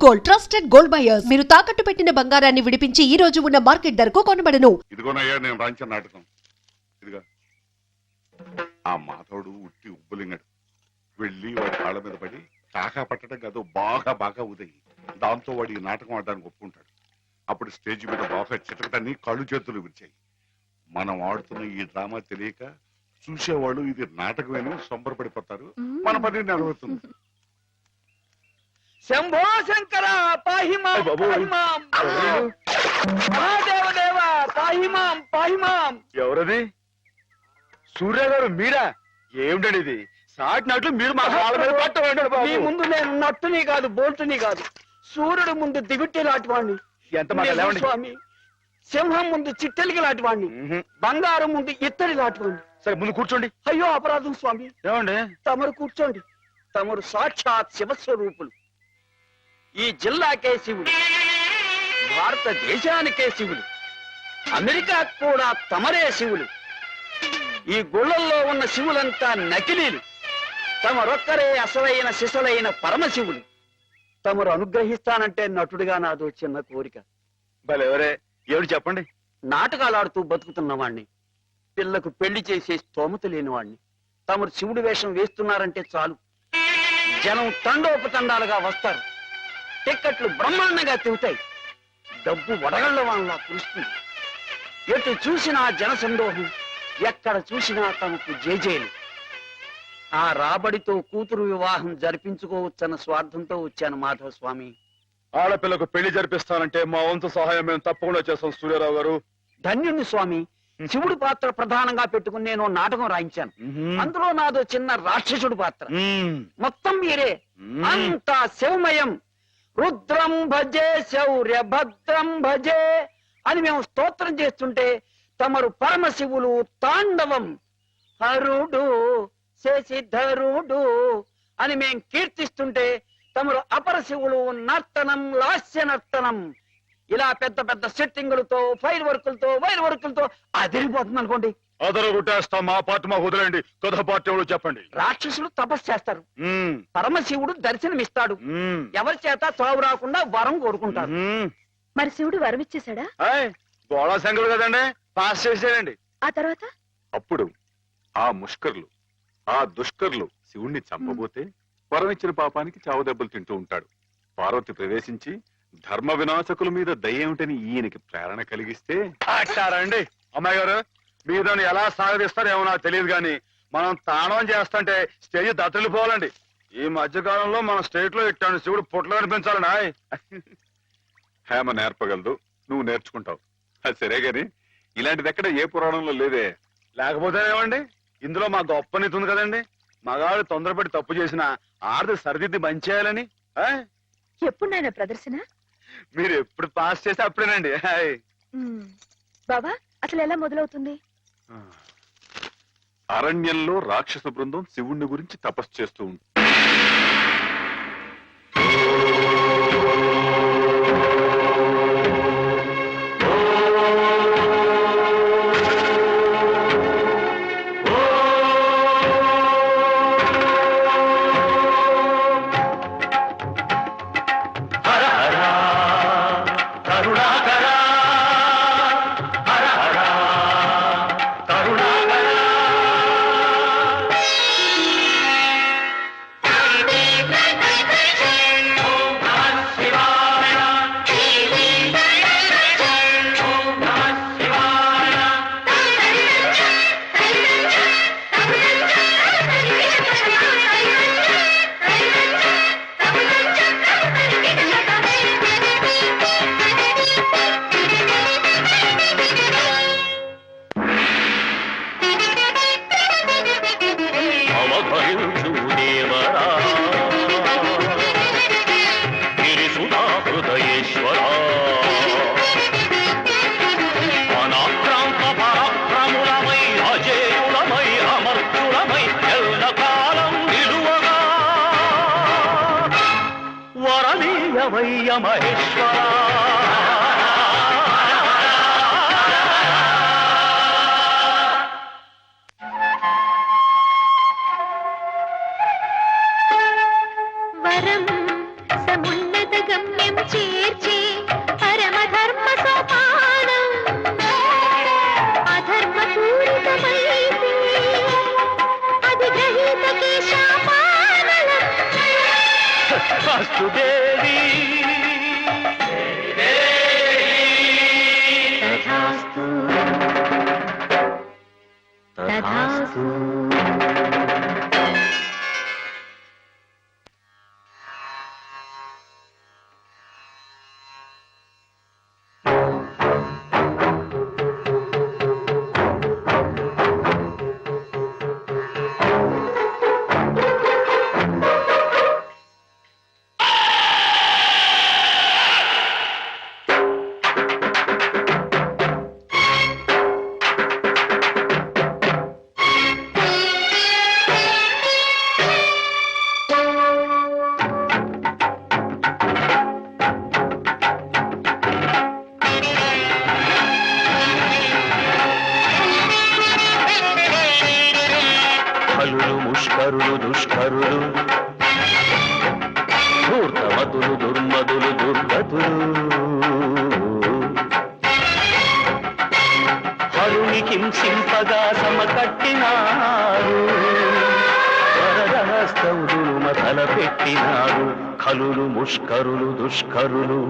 Gold, trusted gold buyers. మీరు తాకట్టు పెట్టిన బంగారాన్ని విడిపించి ఈ రోజు ఉన్న మార్కెట్ ధరకు కొనబడను. ఇదిగోనయ్యా నేను రాంచిన నాటకం. ఇదిగా ఆ మాధవుడు ఉట్టి ఉబ్బులింగడు. వెళ్ళి వాడి కాళ్ళ మీద పడి కాకా పట్టడం కాదు, బాగా బాగా ఉదయి. దాంతో వాడి ఈ నాటకం ఆడడానికి ఒప్పుకుంటాడు. అప్పుడు స్టేజ్ మీద బాగా చిటకటాన్ని కళ్ళు చేతులు విరిచాయి. మనం ఆడుతున్న ఈ డ్రామా తెలియక చూసేవాళ్ళు ఇది నాటకమేని సంబరపడిపోతారు. మన పని నెరవేరుతుంది. శంభో శంకర పాహిమాం పాహిమాం, మహాదేవదేవ పాహిమాం పాహిమాం. ఎవరది? సూర్య గారు మీరా? ఏమిటండి ఇది? సాటినట్లు మీరు మా కాళ్ళ మీద పట్టండి. మీ ముందు నేను నట్టుని కాదు, బోల్టుని కాదు, సూర్యుడు ముందు దివిట్టి లాంటి వాడిని. ఎంత మాట లేవండి స్వామి. సింహం ముందు చిట్టెలికి లాంటి వాడిని, బంగారం ముందు ఇత్తడి లాంటి వాడిని. సరే ముందు కూర్చోండి. అయ్యో అపరాధం స్వామి. ఏమండి? తమరు కూర్చోండి. తమరు సాక్షాత్ శివస్వరూపులు. ఈ జిల్లాకే శివుడు, భారతదేశానికే శివుడు, అమెరికా కూడా తమరే శివులు. ఈ గుళ్ళల్లో ఉన్న శివులంతా నకిలీలు. తమరొక్కరే అసలైన శిశులైన పరమశివులు. తమరు అనుగ్రహిస్తానంటే నటుడిగా నాదో చిన్న కోరిక. ఎవరే? ఎవరు చెప్పండి. నాటకాలాడుతూ బతుకుతున్నవాణ్ణి, పిల్లకు పెళ్లి చేసే స్తోమత లేనివాణ్ణి. తమరు శివుడి వేషం వేస్తున్నారంటే చాలు, జనం తండోపతండాలుగా వస్తారు. టిక్కెట్లు బ్రహ్మాండంగా తిరుగుతాయి. డబ్బు వడగళ్ల వాళ్ళ కురుస్తుంది. ఎటు చూసినా జన సందోహం, ఎక్కడ చూసినా తమకు జేజేలు. ఆ రాబడితో కూతురు వివాహం జరిపించుకోవచ్చన్న స్వార్థంతో వచ్చాను మాధవ స్వామి. ఆడపిల్లకు పెళ్లి జరిపిస్తానంటే మా వంతు సహాయం మేము తప్పకుండా చేస్తాం సూర్యారావు గారు. ధన్యుణ్ణి స్వామి. శివుడి పాత్ర ప్రధానంగా పెట్టుకుని నేను నాటకం రాయించాను. అందులో నాదో చిన్న రాక్షసుడి పాత్ర. మొత్తం మీరే. అంతా శివమయం. రుద్రం భజే శౌర్య భద్రం భజే అని మేము స్తోత్రం చేస్తుంటే తమరు పరమశివులు తాండవం, హరుడు శశిధరుడు అని మేం కీర్తిస్తుంటే తమరు అపరశివులు నర్తనం, లాస్య నర్తనం. ఇలా పెద్ద పెద్ద సెట్టింగులతో, ఫైర్ వర్కులతో, వైర్ వర్కులతో అదిరిపోతుంది అనుకోండి. అదరు కొట్టేస్తాం. మా పార్టీ మాకు వదిలేండి. కథ పార్టీ ఎవరు చెప్పండి. రాక్షసులు తపస్సు చేస్తారు, పరమశివుడు దర్శనమిస్తాడు. ఎవరి చేత చావు రాకుండా వరం కోరుకుంటారు. మరి శివుడు వరం ఇచ్చేశాడా? గోళా శంకరుడు కదండి, పాస్ చేసాడండి. ఆ తర్వాత అప్పుడు ఆ ముష్కర్లు, ఆ దుష్కర్లు శివుణ్ణి చంపబోతే వరం ఇచ్చిన పాపానికి చావు దెబ్బలు తింటూ ఉంటాడు. పార్వతి ప్రవేశించి ధర్మ వినాశకుల మీద దయ్యేమిటని ఈయనకి ప్రేరణ కలిగిస్తే అండి. అమ్మాయి గారు, మీరు దాన్ని ఎలా సాగదీస్తారో ఏమో నాకు తెలియదు కానీ మనం తాండవం చేస్తుంటే స్టేజ్ దత్తలిపోవాలండి. ఈ మధ్యకాలంలో మన స్టేట్ లో ఇట్టాను శివుడు పుట్లు కనిపించాలండి. హేమ నేర్పగలదు, నువ్వు నేర్చుకుంటావు. అది సరే గాని ఇలాంటిది ఎక్కడ ఏ పురాణంలో లేదే. లేకపోతే ఏమండి, ఇందులో మా గొప్ప నీతి ఉంది కదండి. మగాడు తొందరపడి తప్పు చేసిన ఆడది సరిదిద్ది మంచేయాలని. ఎప్పుడు నాయన ప్రదర్శన? మీరు ఎప్పుడు పాస్ చేస్తే అప్పుడేనండి. బాబా అసలు ఎలా మొదలవుతుంది? అరణ్యంలో రాక్షస బృందం శివుణ్ణి గురించి తపస్సు చేస్తూ ఉంది. మహేశ్వర వరం సమున్నత గమ్య చేర్చే పరమధర్మ సోపానం అధర్మ పూరితమైతే అది గ్రహీతకే శాపానలం. వాస్తుదేవి తథాస్తు తథాస్తు. ఖలులు ముష్కరులు దుష్కరులు ధూర్తమతులు దుర్మదులు దుర్గతులు హరునికి హింసింపగా సమకట్టినారు వరదహస్తౌదులు మతల పెట్టినారు ఖలులు ముష్కరులు దుష్కరులు.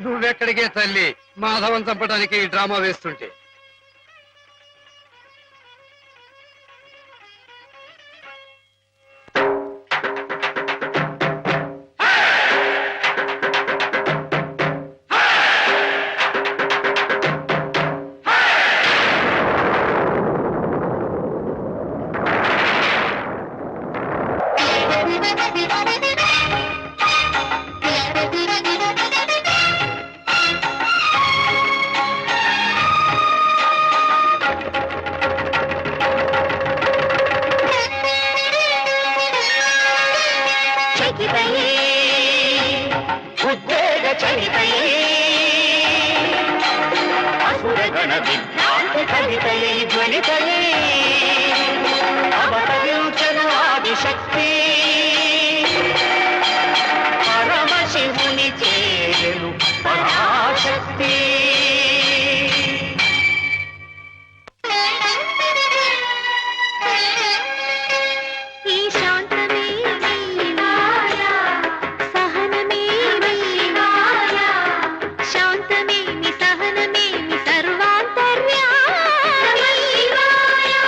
నువ్వెక్కడికే తల్లి, మాధవం చంపడానికి ఈ డ్రామా వేస్తుంటే. ఉద్వేగ చరితయే అసురగణ విభ్రాంతి కలితయే జ్వలితయే అవతరించను ఆదిశక్తి పరమశివుని చేరెను పరాశక్తి. ఈ శాంతమే నీ మాయా, సహనమే నీ మాయా, శాంతమే నీ సహనమే నీ సర్వాంతర్యామి మాయా.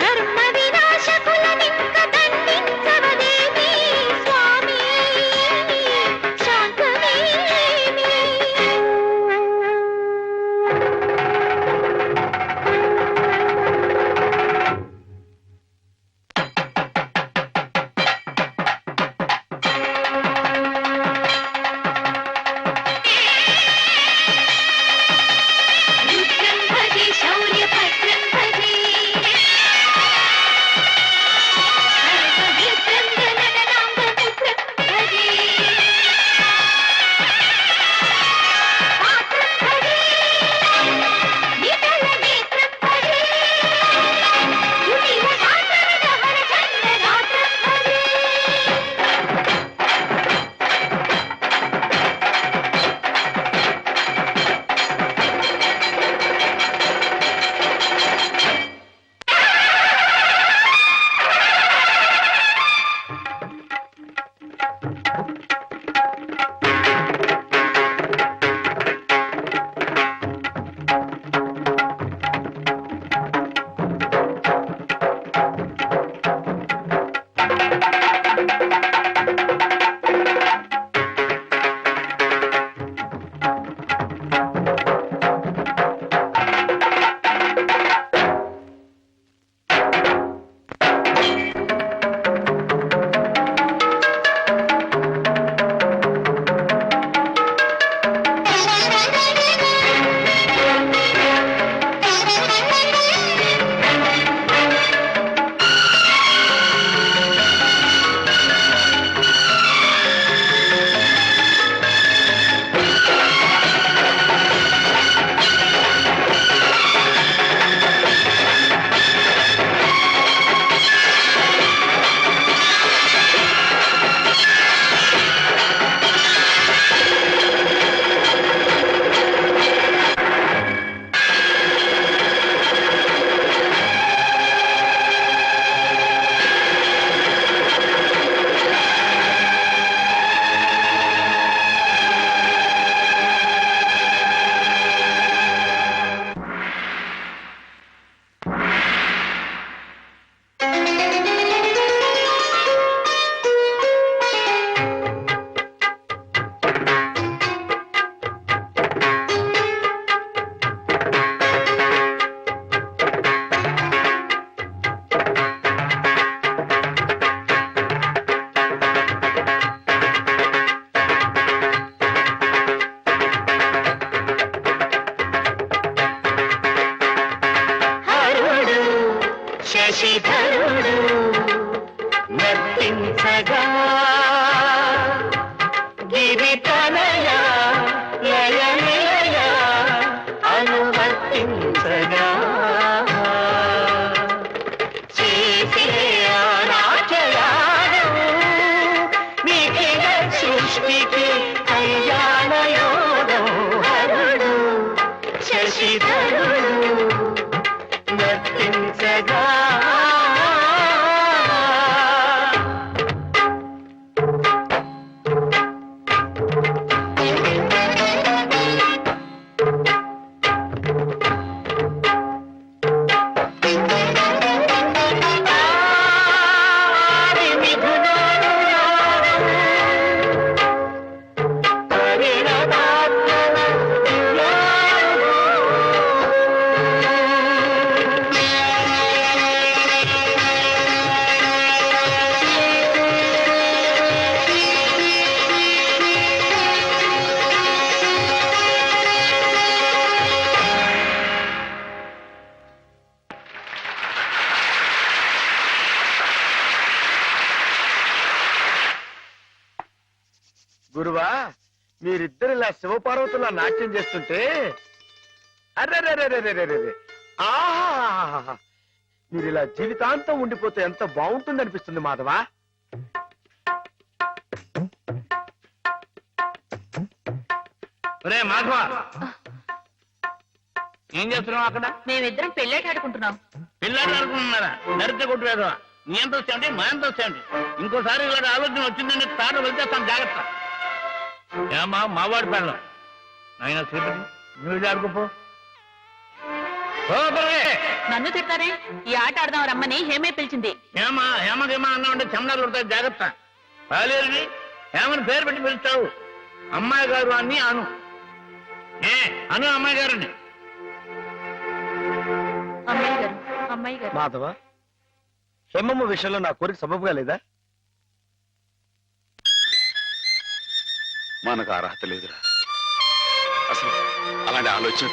ధర్మ వినాశకులనింక దండించవదేమి స్వామి, శాంతమే నీ. శశిధరుడు నర్తించగా గిరితనయ లయ నిలయ అనువర్తించగా చేసే నాట్యయానం నిఖిల సృష్టికి కళ్యాణయోగం హరుడు శశిధరుడు నర్తించగా గురువా మీరిద్దరు ఇలా శివపార్వతులా నాట్యం చేస్తుంటే అర్రే ఆహా మీరు ఇలా జీవితాంతం ఉండిపోతే ఎంత బాగుంటుంది అనిపిస్తుంది మాధవా. మాధవ ఏం చేస్తున్నావు అక్కడ? మేమిద్దరం పెళ్ళేట ఆడుకుంటున్నాం. పిల్లలు అనుకుంటున్నారా? నరిత కొట్టు వేదవా. నీ ఎంత వచ్చాయండి మా ఎంత వచ్చాయండి. ఇంకోసారి ఇలాంటి ఆలోచన వచ్చిందంటే తాను వెళ్తేస్తాను జాగ్రత్త. ఏమా మావాడి పెళ్ళం ఆయన శ్రీపతి నువ్వు ఆడుకోపో. నన్ను తిడతారే? ఈ ఆట ఆడదాం రమ్మని హేమే పిలిచింది. ఏమా హేమకేమా అన్నా ఉంటే చెమడాలు కొడతాయి జాగ్రత్త. పాలేరుని హేమని పేరు పెట్టి పిలుస్తావు. అమ్మాయి గారు అని అను. అను అమ్మాయి గారని. అమ్మాయి గారు, అమ్మాయి గారు. మాధవ హేమమ్మ విషయంలో నా కోరిక సబబుగా లేదా? మనకు అర్హత లేదురా. అసలు అలాంటి ఆలోచన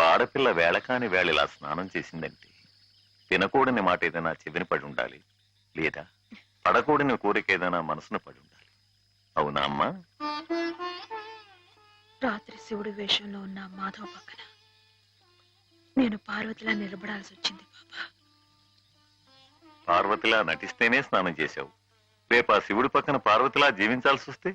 ఆడపిల్ల వేళకాని వేళ ఇలా స్నానం చేసిందంటే తినకూడని మాట ఏదైనా చెవిని పడి ఉండాలి లేదా? పడకూడని కోరిక ఏదైనా మనసును పడి ఉండాలి. అవునా అమ్మా? రాత్రి శివుడి వేషంలో ఉన్న మాధవ్ పక్కన నేను పార్వతిలా నిలబడాల్సి వచ్చింది బాబా. పార్వతిలా నటిస్తేనే స్నానం చేశావు. రేపు ఆ శివుడి పక్కన పార్వతిలా జీవించాల్సి వస్తే?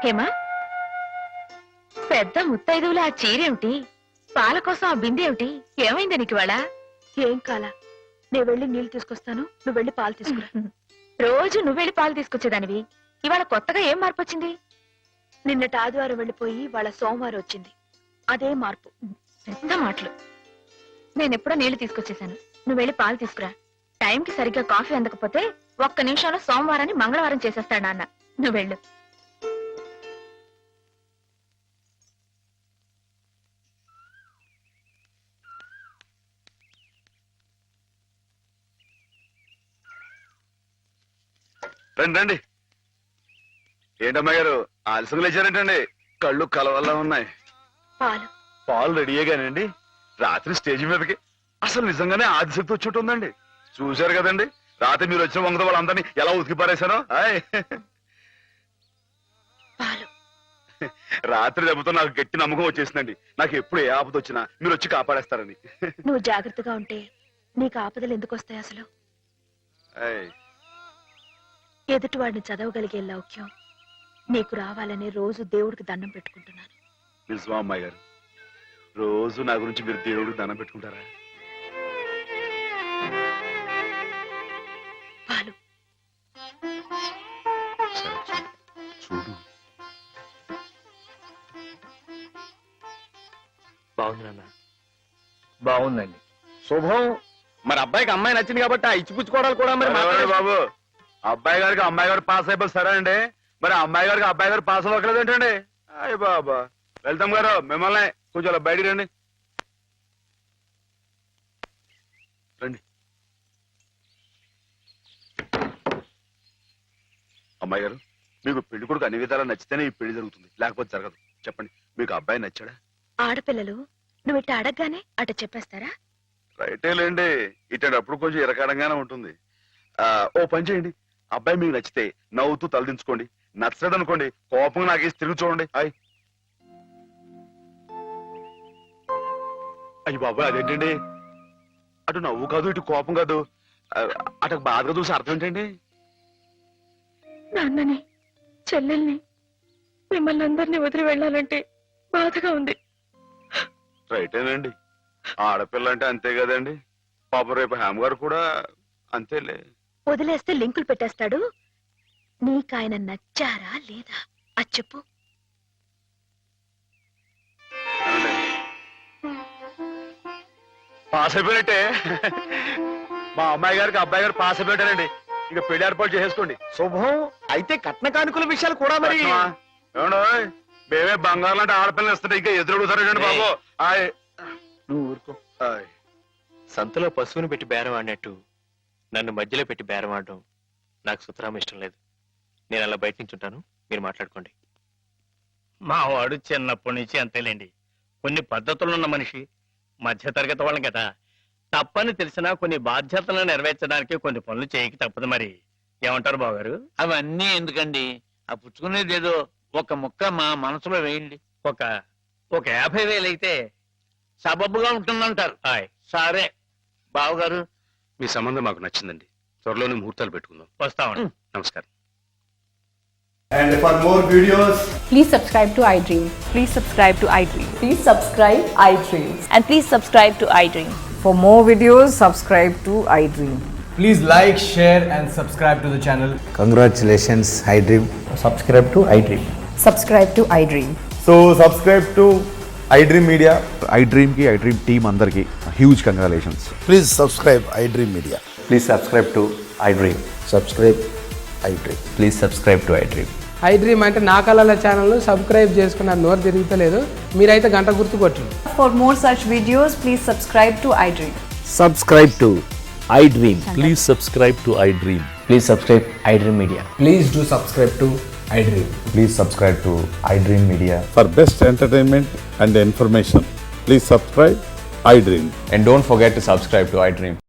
హేమా, పెద్ద ముత్తైదువులు ఆ చీరేమిటి? పాల కోసం ఆ బిందెమిటి? ఏమైంది నీకు ఇవాళ? ఏం కాలా, నేను వెళ్ళి నీళ్లు తీసుకొస్తాను, నువ్వు వెళ్ళి పాలు తీసుకురా. రోజు నువ్వు వెళ్ళి పాలు తీసుకొచ్చేదానివి, ఇవాళ కొత్తగా ఏం మార్పు వచ్చింది? నిన్నటి ఆదివారం వెళ్ళిపోయి వాళ్ళ సోమవారం వచ్చింది, అదే మార్పు. పెద్ద మాటలు. నేనెప్పుడో నీళ్లు తీసుకొచ్చేసాను, నువ్వు వెళ్ళి పాలు తీసుకురా. టైంకి సరిగ్గా కాఫీ అందకపోతే ఒక్క నిమిషంలో సోమవారాన్ని మంగళవారం చేసేస్తాడు నాన్న. నువ్వు వెళ్ళు. రండి రండి. ఏంటమ్మా గారు ఆలస్యం లేచారంటండి? కళ్ళు కలవల్లా ఉన్నాయి. పాలు పాలు రెడీయేగానండి. రాత్రి స్టేజ్ మీదకి అసలు నిజంగానే ఆదిశక్తి వచ్చి ఉందండి. చూశారు కదండి రాత్రి మీరు వచ్చిన వంగతో వాళ్ళందరినీ ఎలా ఉతికి పారేశానో. పాలు రాత్రి దెబ్బతో నాకు గట్టి నమ్మకం వచ్చేసిందండి. నాకు ఎప్పుడు ఏ ఆపద వచ్చినా మీరు వచ్చి కాపాడేస్తారని. నువ్వు జాగ్రత్తగా ఉంటే నీకు ఆపదలు ఎందుకు వస్తాయి? అసలు ఎదుటివాడిని చదవగలిగే లౌక్యం నీకు రావాలని రోజు దేవుడికి దండం పెట్టుకుంటున్నాను. నిజమా అమ్మాయి గారు? రోజు నా గురించి మీరు దేవుడికి దండం పెట్టుకుంటారా? పాలు చూడు. బాగుంది నాన్న, బాగుందండి. శుభం. మరి అబ్బాయికి అమ్మాయి నచ్చింది కాబట్టి ఆ ఇచ్చిపుచ్చుకోవడాలు కూడా మరి మాట్లాడండి బాబు. అబ్బాయి గారికి అమ్మాయి గారు పాస్ అయిపోయి సరే అండి, మరి అమ్మాయి గారికి అబ్బాయి గారు పాస్ అవ్వట్లేదు ఏంటండి? అయ్య బాబా. వెళ్తాం గారు మిమ్మల్ని కొంచెం అలా బయటికి రండి. రండి. అమ్మాయి గారు మీకు పెళ్లి కొడుకు అన్ని విధాలా నచ్చితేనే ఈ పెళ్లి జరుగుతుంది, లేకపోతే జరగదు. చెప్పండి, మీకు అబ్బాయి నచ్చాడా? ఆడపిల్లలు నువ్వు ఇట్ట అడగగానే అట చెప్పేస్తారా? రైటే లేండి, ఇటప్పుడు కొంచెం ఇరకాడంగానే ఉంటుంది. ఓ పని చేయండి, అబ్బాయి మీకు నచ్చితే నవ్వుతూ తలదించుకోండి, నచ్చలేదు అనుకోండి కోపంగా నాకేసి తిరిగి చూడండి. అయ్యి బాబాయ్ అదేంటండి? అటు నవ్వు కాదు ఇటు కోపం కాదు, అటు బాధగా చూసి అర్థం ఏంటండి? నాన్నని చెల్లెల్ని మిమ్మల్ని అందరినీ వదిలి వెళ్ళాలంటే బాధగా ఉంది. రైటేనండి, ఆడపిల్ల అంటే అంతే కదండి. పాపం రేపు హేమ గారు కూడా అంతేలే. వదిలేస్తే లింకులు పెట్టేస్తాడు. నీకాయన నచ్చారా లేదా అది చెప్పు. పాస్ అయిపోయినట్టే. మా అమ్మాయి గారికి అబ్బాయి గారు పాస్ అయిపోయారండి. ఇక పెళ్లి ఏర్పాటు చేసేసుకోండి. శుభం. అయితే కట్న కానుకల విషయాలు కూడా మరి ఏమండో మేమే బంగారం లాంటి ఆడపిల్లలు ఇస్తుంటే ఇంకా ఎదురడుగుతారండి బాబు. నువ్వు ఊరుకో. సంతలో పశువుని పెట్టి బేరం ఆడినట్టు నన్ను మధ్యలో పెట్టి బేరం ఆడడం నాకు సుతరాం ఇష్టం లేదు. నేను అలా బయట నుంచి ఉంటాను, మీరు మాట్లాడుకోండి. మా వాడు చిన్నప్పటి నుంచి అంతేలేండి. కొన్ని పద్ధతులున్న మనిషి, మధ్యతరగతి వాళ్ళం కదా. తప్పని తెలిసినా కొన్ని బాధ్యతలను నెరవేర్చడానికి కొన్ని పనులు చేయక తప్పదు. మరి ఏమంటారు బావగారు? అవన్నీ ఎందుకండి, ఆ పుచ్చుకునేదేదో ఒక ముక్క మా మనసులో వేయండి. ఒక 50,000 అయితే సబబుగా ఉంటుందంటారు. సరే బావగారు, మీ సంబంధం మాకు నచ్చిందండి. త్వరలోనే ముహూర్తాలు పెట్టుకుందాం. వస్తామండి. నమస్కారం. And for more videos, please subscribe to iDream. Please subscribe to iDream. Please subscribe iDream. And please subscribe to iDream. For more videos, subscribe to iDream. please like, share and subscribe to the channel. Congratulations, iDream. Subscribe to iDream. Subscribe to iDream. So subscribe to iDream Media. iDream ki iDream team andarki huge congratulations. Please subscribe iDream Media. Please subscribe to iDream. Subscribe iDream. Please subscribe to iDream. I dream అంటే నా కళల channel subscribe చేసుకున్న నోరు తిరుగుతలేదు, మీరైతే గంట గుర్తు కొట్టండి. For more such videos, please subscribe to iDream. Subscribe to iDream. Please subscribe to iDream. Please subscribe iDream Media. Please do subscribe to iDream. Please subscribe to iDream Media. For best entertainment and information, please subscribe iDream. And don't forget to subscribe to iDream.